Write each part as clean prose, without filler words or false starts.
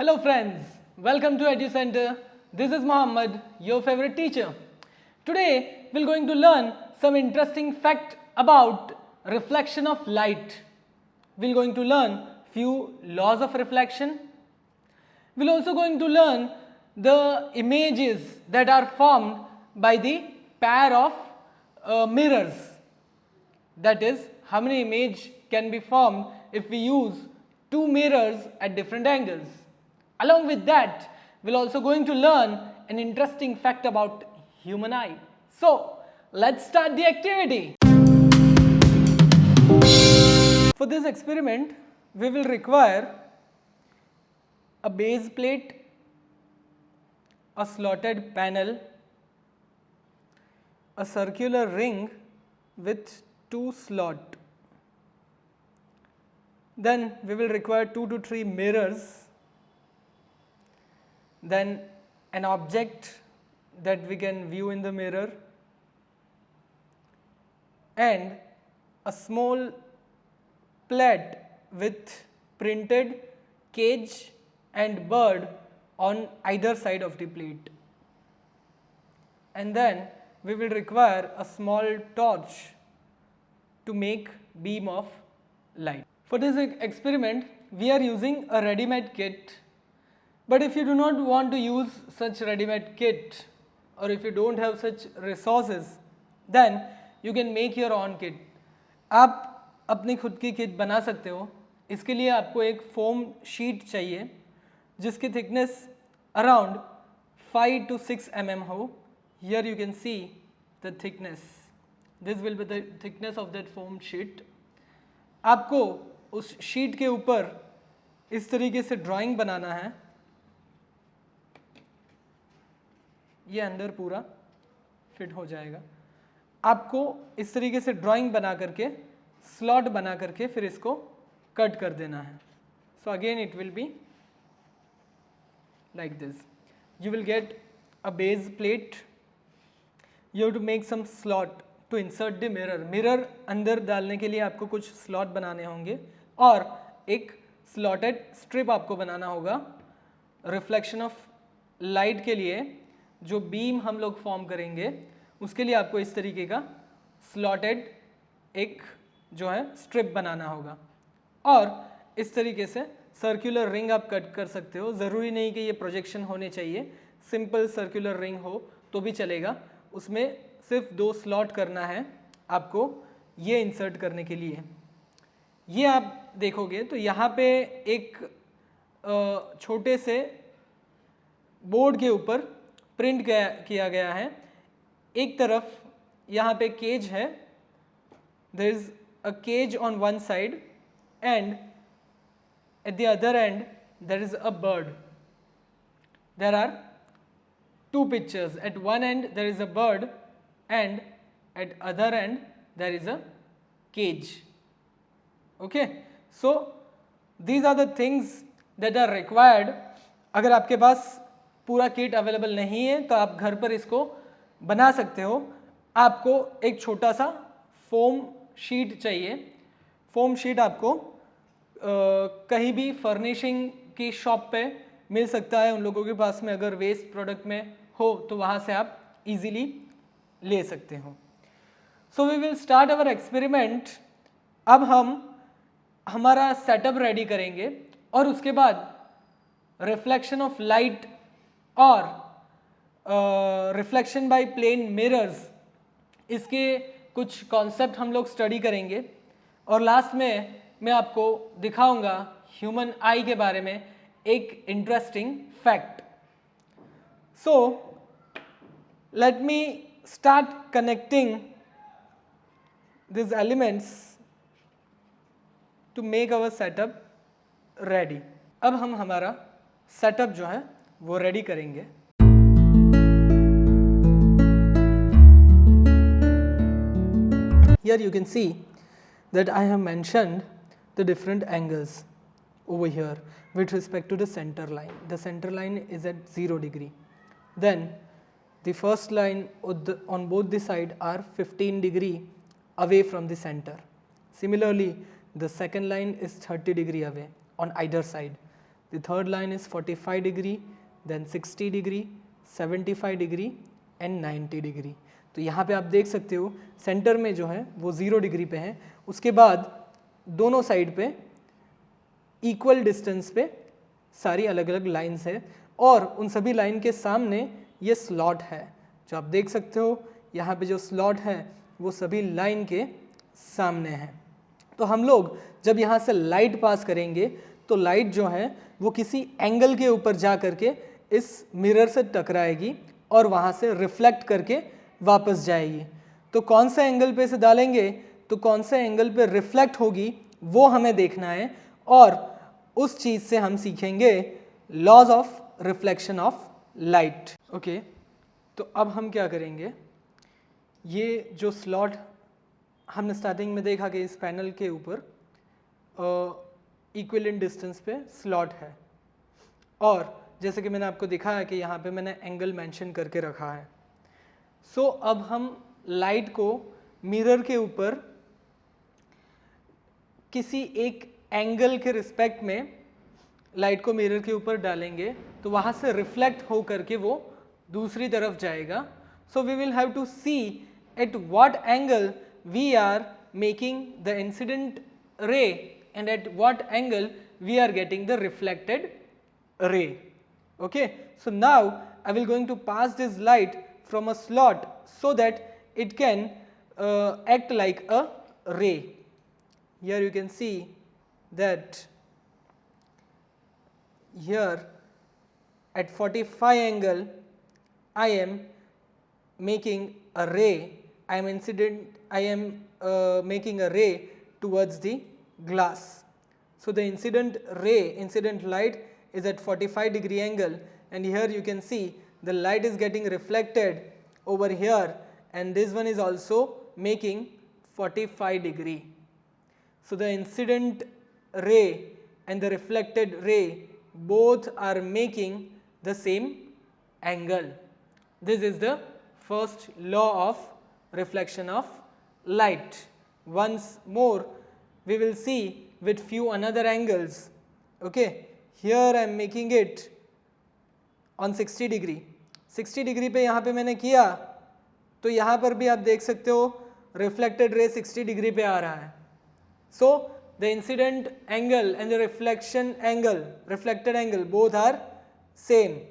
Hello friends, welcome to EduCenter. This is Mohammed, your favorite teacher. Today we're going to learn some interesting fact about reflection of light. We're going to learn few laws of reflection. We're also going to learn the images that are formed by the pair of mirrors. That is, how many images can be formed if we use two mirrors at different angles. Along with that, we're also going to learn an interesting fact about human eye. So, let's start the activity. For this experiment, we will require a base plate, a slotted panel, a circular ring with two slots. Then we will require 2 to 3 mirrors, then an object that we can view in the mirror, and a small plate with printed cage and bird on either side of the plate. And then we will require a small torch to make beam of light. For this experiment, we are using a ready-made kit, but if you do not want to use such ready-made kit or if you don't have such resources, then you can make your own kit. आप अपनी खुद की kit बना सकते हो. इसके लिए आपको एक फोम शीट चाहिए जिसकी थिकनेस अराउंड 5 to 6 mm हो. Here you can see the thickness. This will be the thickness of that foam sheet. आपको उस शीट के ऊपर इस तरीके से ड्राइंग बनाना है. ये अंदर पूरा फिट हो जाएगा. आपको इस तरीके से ड्राइंग बना करके स्लॉट बना करके फिर इसको कट कर देना है. So again it will be like this. You will get a base plate. You have to make some slot to insert the mirror. Mirror अंदर डालने के लिए आपको कुछ स्लॉट बनाने होंगे और एक स्लॉटेड स्ट्रिप आपको बनाना होगा रिफ्लेक्शन ऑफ लाइट के लिए. जो बीम हम लोग फॉर्म करेंगे उसके लिए आपको इस तरीके का स्लॉटेड एक जो है स्ट्रिप बनाना होगा और इस तरीके से सर्कुलर रिंग आप कट कर सकते हो. ज़रूरी नहीं कि ये प्रोजेक्शन होने चाहिए, सिंपल सर्कुलर रिंग हो तो भी चलेगा. उसमें सिर्फ 2 स्लॉट करना है आपको ये इंसर्ट करने के लिए. ये आप देखोगे तो यहाँ पे एक छोटे से बोर्ड के ऊपर प्रिंट किया गया है. एक तरफ यहाँ पे केज है. There is a cage on one side and at the other end there is a bird. There are 2 pictures. At one end there is a bird and at other end there is a cage. Okay, so these are the things that are required. अगर आपके पास पूरा kit available नहीं है तो आप घर पर इसको बना सकते हो. आपको एक छोटा सा फोम शीट चाहिए. फोम शीट आपको कहीं भी फर्निशिंग की शॉप पे मिल सकता है. उन लोगों के पास में अगर वेस्ट प्रोडक्ट में हो तो वहाँ से आप इजीली ले सकते हो. So we will start our experiment. अब हम हमारा सेटअप रेडी करेंगे और उसके बाद रिफ्लेक्शन ऑफ लाइट और रिफ्लेक्शन बाय प्लेन मिरर्स, इसके कुछ कॉन्सेप्ट हम लोग स्टडी करेंगे और लास्ट में मैं आपको दिखाऊंगा ह्यूमन आई के बारे में एक interesting fact. So let me start connecting these elements to make our setup ready. अब हम हमारा सेटअप जो है वो रेडी करेंगे. Here you can see that I have mentioned the different angles over here with respect to the center line. The center line is at 0 degree. Then the first line on both the side are 15 degree away from the center. Similarly, the second line is 30 degree away on either side. The third line is 45 degree, then 60 degree, 75 degree and 90 degree. तो यहाँ पे आप देख सकते हो centre में जो है वो 0 डिग्री पे है, उसके बाद दोनों साइड पे इक्वल डिस्टेंस पे सारी अलग अलग लाइंस है और उन सभी लाइन के सामने ये स्लॉट है जो आप देख सकते हो। यहाँ पे जो स्लॉट है वो सभी लाइन के सामने है। तो हम लोग जब यहाँ से लाइट पास करेंगे तो लाइट जो है वो किसी एंगल के ऊपर जा करके इस मिरर से टकराएगी और वहाँ से रिफ्लेक्ट करके वापस जाएगी। तो कौन सा एंगल पे इसे डालेंगे, तो कौन से एंगल पे रिफ्लेक्ट होगी वो हमें देखना है और उस चीज़ से हम सीखेंगे laws of reflection of light. Okay, तो अब हम क्या करेंगे, ये जो स्लॉट हमने स्टार्टिंग में देखा कि इस पैनल के ऊपर इक्विवेलेंट डिस्टेंस पे स्लॉट है और जैसे कि मैंने आपको दिखाया कि यहाँ पे मैंने एंगल मेंशन करके रखा है। सो अब हम लाइट को मिरर के ऊपर किसी एक एंगल के रिस्पेक्ट में लाइट को मिरर के ऊपर डालेंगे तो वहाँ से रिफ्लेक्ट हो करके वो दूसरी तरफ जाएगा। So we will have to see at what angle we are making the incident ray and at what angle we are getting the reflected ray. Okay, so now I will going to pass this light from a slot so that it can act like a ray. Here you can see that here at 45 angle I am making a ray, I am making a ray towards the glass. So the incident ray, incident light is at 45 degree angle and here you can see the light is getting reflected over here and this one is also making 45 degree. So the incident ray and the reflected ray both are making the same angle. This is the first law of reflection of light. Once more we will see with few another angles. Okay, here I am making it on 60 degree. 60 degree पे यहाँ पे मैंने किया तो यहाँ पर भी आप देख सकते हो reflected ray 60 degree पे आ रहा है. So the incident angle and the reflection angle, reflected angle both are same.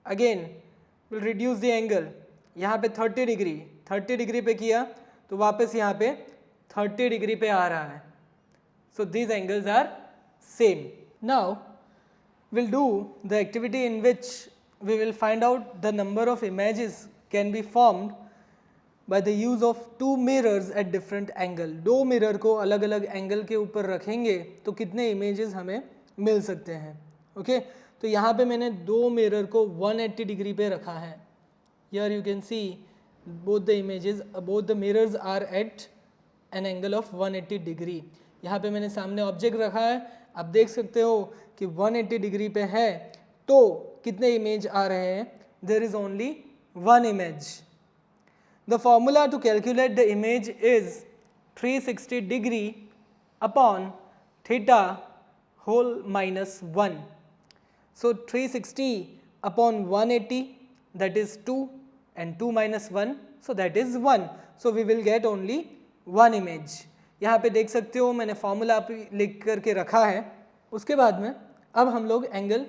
Again we'll reduce the angle. यहाँ पे 30 डिग्री पे किया तो वापस यहाँ पे 30 डिग्री पे आ रहा है. So these angles are same. Now we'll do the activity in which we will find out the number of images can be formed by the use of two mirrors at different angle. दो mirror को अलग अलग angle के ऊपर रखेंगे तो कितने images हमें मिल सकते हैं. ओके, तो यहाँ पे मैंने दो मिरर को 180 डिग्री पे रखा है. Here you can see both the images, both the mirrors are at an angle of 180 degree. यहाँ पे मैंने सामने ऑब्जेक्ट रखा है, आप देख सकते हो कि 180 डिग्री पे है तो कितने इमेज आ रहे हैं. There is only one image. The formula to calculate the image is 360 degree upon theta whole minus 1. So 360 upon 180, that is 2, and 2 minus 1, so that is 1. So we will get only one image. यहाँ पे देख सकते हो मैंने formula लिख करके रखा है. उसके बाद में अब हम लोग एंगल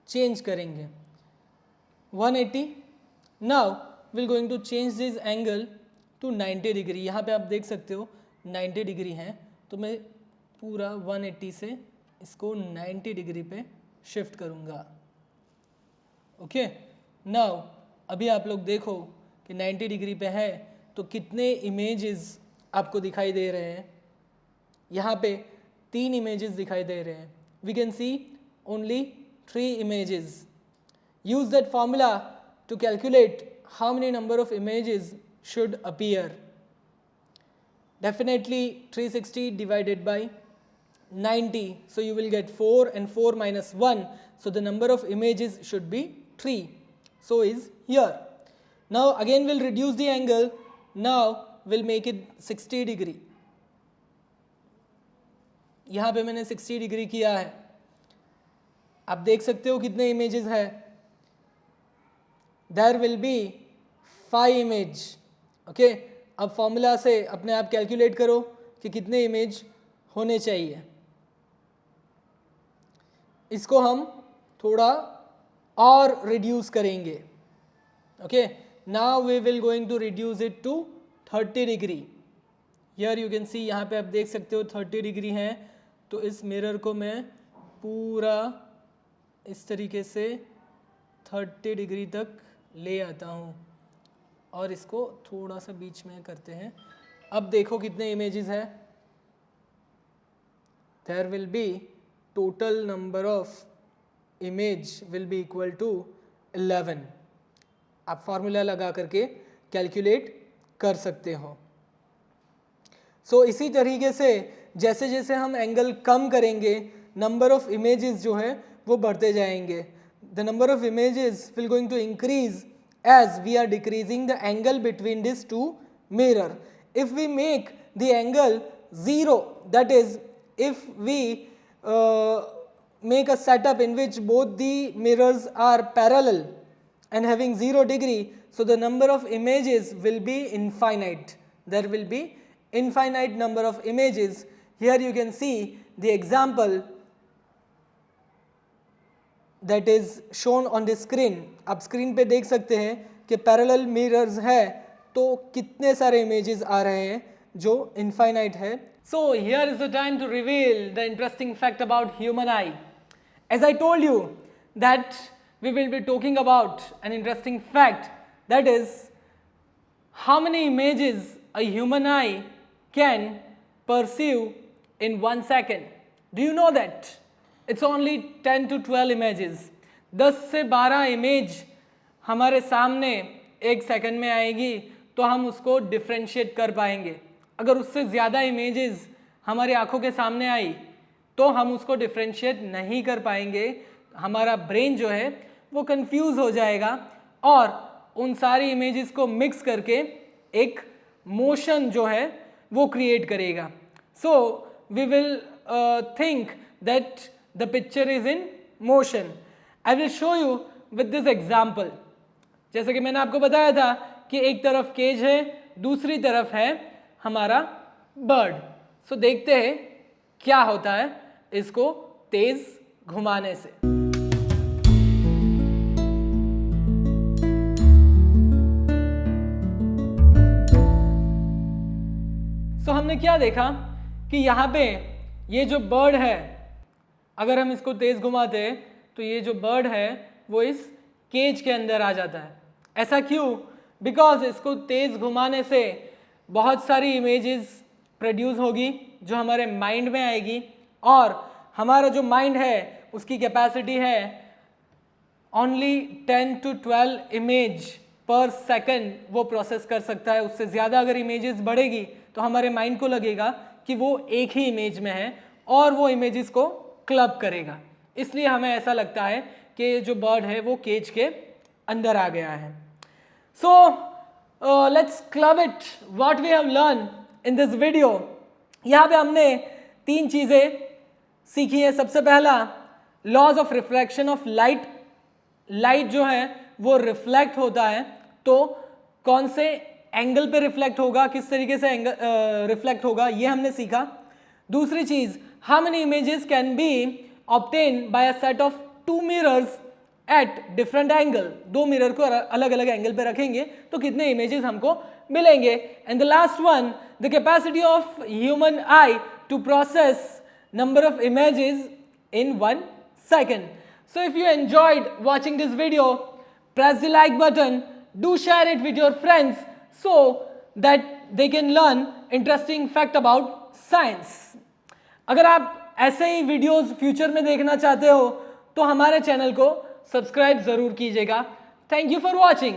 चेंज करेंगे 180. Now we'll going to change this angle to 90 degree. यहाँ पे आप देख सकते हो 90 डिग्री है तो मैं पूरा 180 से इसको 90 डिग्री पे शिफ्ट करूँगा. ओके, नाउ अभी आप लोग देखो कि 90 डिग्री पे है तो कितने इमेजेस आपको दिखाई दे रहे हैं. यहाँ पे 3 इमेजेस दिखाई दे रहे हैं. We can see only 3 images. Use that formula to calculate how many number of images should appear. Definitely 360 divided by 90, so you will get 4 and 4 minus 1, so the number of images should be 3, so is here. Now again we'll reduce the angle. Now we'll make it 60 degree. यहाँ पे मैंने 60 degree किया है. आप देख सकते हो कितने इमेजेस है, there will be 5 image. Okay, अब फॉर्मूला से अपने आप कैलकुलेट करो कि कितने इमेज होने चाहिए। इसको हम थोड़ा और रिड्यूस करेंगे। Okay, now we will going to reduce it to 30 degree. Here you can see, यहाँ पे आप देख सकते हो 30 डिग्री है, तो इस मिरर को मैं पूरा इस तरीके से 30 डिग्री तक ले आता हूँ और इसको थोड़ा सा बीच में करते हैं। अब देखो कितने इमेजेस है, there will be total number of image will be equal to 11। आप फार्मूला लगा करके कैलकुलेट कर सकते हो। सो इसी तरीके से जैसे जैसे हम एंगल कम करेंगे, नंबर ऑफ इमेजेस जो है वो बढ़ते जाएंगे। The number of images will going to increase as we are decreasing the angle between these two mirror. If we make the angle 0, that is if we make a setup in which both the mirrors are parallel and having 0 degree, so the number of images will be infinite. There will be infinite number of images. Here you can see the example that is shown on the screen. आप screen पे देख सकते हैं कि parallel mirrors है तो कितने सारे इमेजेस आ रहे हैं जो इनफाइनाइट है। So here is the time to reveal the interesting fact about human eye. As I told you that we will be talking about an interesting fact, that is how many images a human eye can perceive in 1 second. Do you know that? It's only 10 to 12 images. 10 से 12 image हमारे सामने एक second में आएगी तो हम उसको differentiate कर पाएंगे। अगर उससे ज़्यादा इमेजेस हमारी आंखों के सामने आई तो हम उसको डिफ्रेंशिएट नहीं कर पाएंगे। हमारा ब्रेन जो है वो कंफ्यूज हो जाएगा और उन सारी इमेजेस को मिक्स करके एक मोशन जो है वो क्रिएट करेगा। So we will think that the picture is in motion. I will show you with this example. जैसे कि मैंने आपको बताया था कि एक तरफ केज है, दूसरी तरफ है हमारा बर्ड। सो देखते हैं क्या होता है इसको तेज घुमाने से। सो हमने क्या देखा कि यहाँ पे ये जो बर्ड है, अगर हम इसको तेज घुमाते हैं तो ये जो बर्ड है वो इस केज के अंदर आ जाता है। ऐसा क्यों? बिकॉज इसको तेज घुमाने से बहुत सारी इमेजेस प्रोड्यूस होगी जो हमारे माइंड में आएगी और हमारा जो माइंड है उसकी कैपेसिटी है ओनली 10 to 12 इमेज पर सेकंड वो प्रोसेस कर सकता है। उससे ज़्यादा अगर इमेजेस बढ़ेगी तो हमारे माइंड को लगेगा कि वो एक ही इमेज में है और वो इमेजेस को क्लब करेगा। इसलिए हमें ऐसा लगता है कि जो बर्ड है वो केज के अंदर आ गया है। So let's club it what we have learn in this video. यहाँ पे हमने 3 चीज़ें सीखी है। सबसे पहला, laws of reflection of light. Light जो है वो रिफ्लेक्ट होता है तो कौन से एंगल पे रिफ्लेक्ट होगा, किस तरीके से रिफ्लेक्ट होगा, ये हमने सीखा। दूसरी चीज़, how many images can be obtained by a set of 2 mirrors at different angle. 2 mirror को अलग अलग एंगल पे रखेंगे तो कितने इमेजेस हमको मिलेंगे। And the last one, the capacity of human eye to process number of images in 1 second. So if you enjoyed watching this video, press the like button, do share it with your friends so that they can learn interesting fact about science. अगर आप ऐसे ही videos future में देखना चाहते हो तो हमारे channel को सब्सक्राइब ज़रूर कीजिएगा। Thank you for watching.